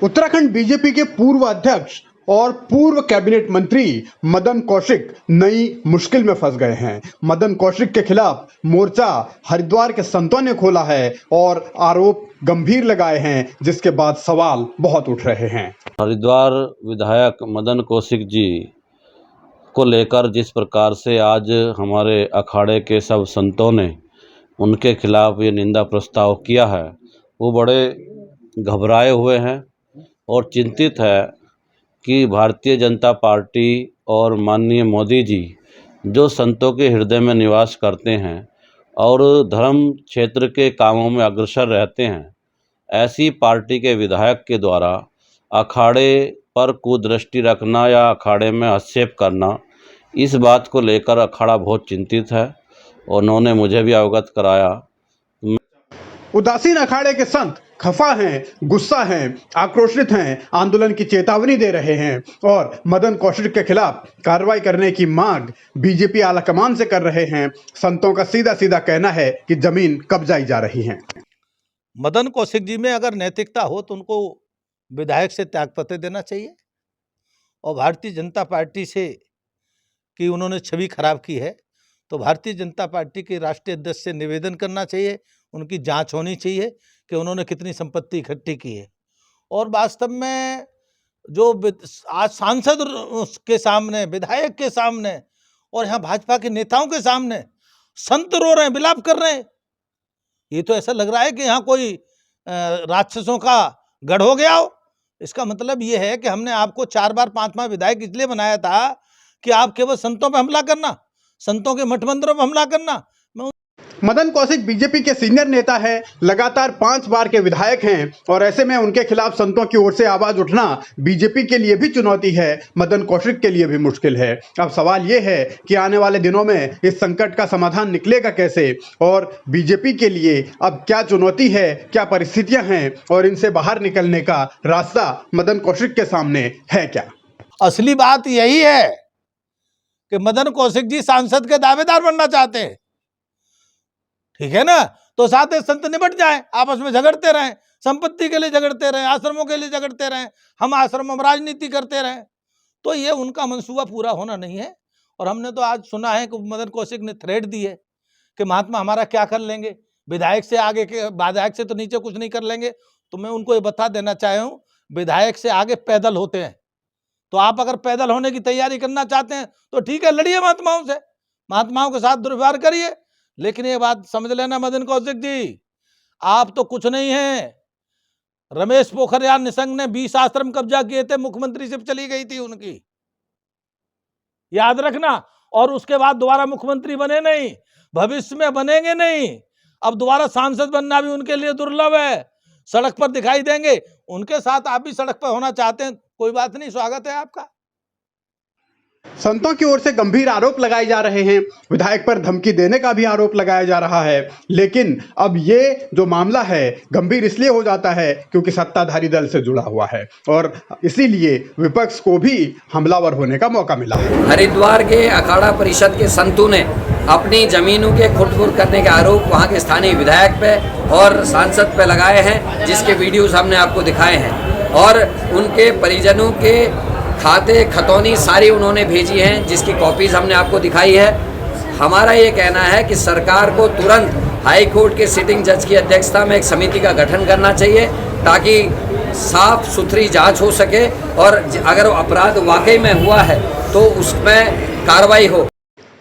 Uttarakhand BJP के पूर्व अध्यक्ष और पूर्व कैबिनेट मंत्री मदन कौशिक नई मुश्किल में फंस गए हैं। मदन कौशिक के खिलाफ मोर्चा हरिद्वार के संतों ने खोला है और आरोप गंभीर लगाए हैं, जिसके बाद सवाल बहुत उठ रहे हैं। हरिद्वार विधायक मदन कौशिक जी को लेकर जिस प्रकार से आज हमारे अखाड़े के सब संतों ने उनके खिलाफ ये निंदा प्रस्ताव किया है, वो बड़े घबराए हुए हैं और चिंतित है कि भारतीय जनता पार्टी और माननीय मोदी जी जो संतों के हृदय में निवास करते हैं और धर्म क्षेत्र के कामों में अग्रसर रहते हैं, ऐसी पार्टी के विधायक के द्वारा अखाड़े पर कुदृष्टि रखना या अखाड़े में हस्तक्षेप करना, इस बात को लेकर अखाड़ा बहुत चिंतित है और उन्होंने मुझे भी अवगत कराया। उदासीन अखाड़े के संत खफा हैं, गुस्सा हैं, आक्रोशित हैं, आंदोलन की चेतावनी दे रहे हैं और मदन कौशिक के खिलाफ कार्रवाई करने की मांग बीजेपी आलाकमान से कर रहे हैं। संतों का सीधा सीधा कहना है कि जमीन कब्जाई जा रही है। मदन कौशिक जी में अगर नैतिकता हो तो उनको विधायक से त्यागपत्र देना चाहिए और भारतीय जनता पार्टी से कि उन्होंने छवि खराब की है तो भारतीय जनता पार्टी के राष्ट्रीय अध्यक्ष से निवेदन करना चाहिए, उनकी जांच होनी चाहिए कि उन्होंने कितनी संपत्ति इकट्ठी की है। और वास्तव में जो आज सांसद के सामने, विधायक के सामने और यहाँ भाजपा के नेताओं के सामने संत रो रहे हैं, विलाप कर रहे हैं, ये तो ऐसा लग रहा है कि यहाँ कोई राक्षसों का गढ़ हो गया हो। इसका मतलब ये है कि हमने आपको 4 बार 5 बार विधायक इसलिए बनाया था कि आप केवल संतों पर हमला करना, संतों के मठ मंदिरों पर हमला करना। मदन कौशिक बीजेपी के सीनियर नेता है, लगातार 5 बार के विधायक हैं और ऐसे में उनके खिलाफ संतों की ओर से आवाज उठना बीजेपी के लिए भी चुनौती है, मदन कौशिक के लिए भी मुश्किल है। अब सवाल यह है कि आने वाले दिनों में इस संकट का समाधान निकलेगा कैसे और बीजेपी के लिए अब क्या चुनौती है, क्या परिस्थितियां हैं और इनसे बाहर निकलने का रास्ता मदन कौशिक के सामने है क्या। असली बात यही है कि मदन कौशिक जी सांसद के दावेदार बनना चाहते हैं, ठीक है ना, तो साथ ही संत निपट जाएं, आपस में झगड़ते रहें, संपत्ति के लिए झगड़ते रहें, आश्रमों के लिए झगड़ते रहें, हम आश्रमों में राजनीति करते रहें, तो ये उनका मंसूबा पूरा होना नहीं है। और हमने तो आज सुना है कि मदन कौशिक ने थ्रेट दी है कि महात्मा हमारा क्या कर लेंगे, विधायक से आगे के, विधायक से तो नीचे कुछ नहीं कर लेंगे। तो मैं उनको ये बता देना चाहे हूँ, विधायक से आगे पैदल होते हैं, तो आप अगर पैदल होने की तैयारी करना चाहते हैं तो ठीक है, लड़िए महात्माओं से, महात्माओं के साथ दुर्व्यवहार करिए, लेकिन ये बात समझ लेना मदन कौशिक जी, आप तो कुछ नहीं है। रमेश पोखरियाल निशंक ने 20 आश्रम कब्जा किए थे, मुख्यमंत्री से चली गई थी उनकी, याद रखना। और उसके बाद दोबारा मुख्यमंत्री बने नहीं, भविष्य में बनेंगे नहीं। अब दोबारा सांसद बनना भी उनके लिए दुर्लभ है, सड़क पर दिखाई देंगे। उनके साथ आप भी सड़क पर होना चाहते हैं, कोई बात नहीं, स्वागत है आपका। संतों की ओर से गंभीर आरोप लगाए जा रहे हैं, विधायक पर धमकी देने का भी आरोप लगाया जा रहा है। लेकिन अब ये जो मामला है गंभीर इसलिए हो जाता है क्योंकि सत्ताधारी दल से जुड़ा हुआ है और इसीलिए विपक्ष को भी हमलावर होने का मौका मिला है। हरिद्वार के अखाड़ा परिषद के संतों ने अपनी जमीनों के खुटखुर करने के आरोप वहाँ के स्थानीय विधायक पे और सांसद पे लगाए हैं, जिसके वीडियोस हमने आपको दिखाए हैं और उनके परिजनों के खाते खतौनी सारी उन्होंने भेजी हैं, जिसकी कॉपीज हमने आपको दिखाई है। हमारा ये कहना है कि सरकार को तुरंत हाई कोर्ट के सिटिंग जज की अध्यक्षता में एक समिति का गठन करना चाहिए ताकि साफ सुथरी जांच हो सके और अगर अपराध वाकई में हुआ है तो उसमें कार्रवाई हो।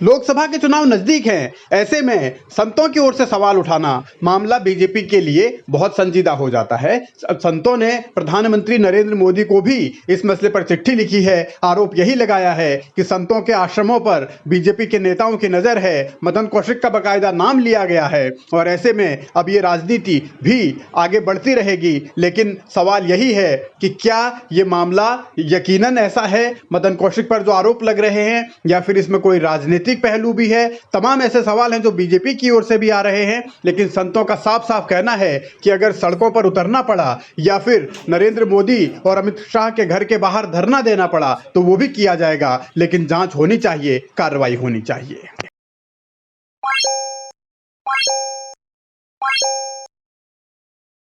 लोकसभा के चुनाव नजदीक हैं, ऐसे में संतों की ओर से सवाल उठाना मामला बीजेपी के लिए बहुत संजीदा हो जाता है। संतों ने प्रधानमंत्री नरेंद्र मोदी को भी इस मसले पर चिट्ठी लिखी है, आरोप यही लगाया है कि संतों के आश्रमों पर बीजेपी के नेताओं की नजर है, मदन कौशिक का बाकायदा नाम लिया गया है और ऐसे में अब ये राजनीति भी आगे बढ़ती रहेगी। लेकिन सवाल यही है कि क्या ये मामला यकीनन ऐसा है मदन कौशिक पर जो आरोप लग रहे हैं या फिर इसमें कोई राजनीति पहलू भी है। तमाम ऐसे सवाल हैं जो बीजेपी की ओर से भी आ रहे हैं, लेकिन संतों का साफ साफ कहना है कि अगर सड़कों पर उतरना पड़ा या फिर नरेंद्र मोदी और अमित शाह के घर के बाहर धरना देना पड़ा तो वो भी किया जाएगा, लेकिन जांच होनी चाहिए, कार्रवाई होनी चाहिए।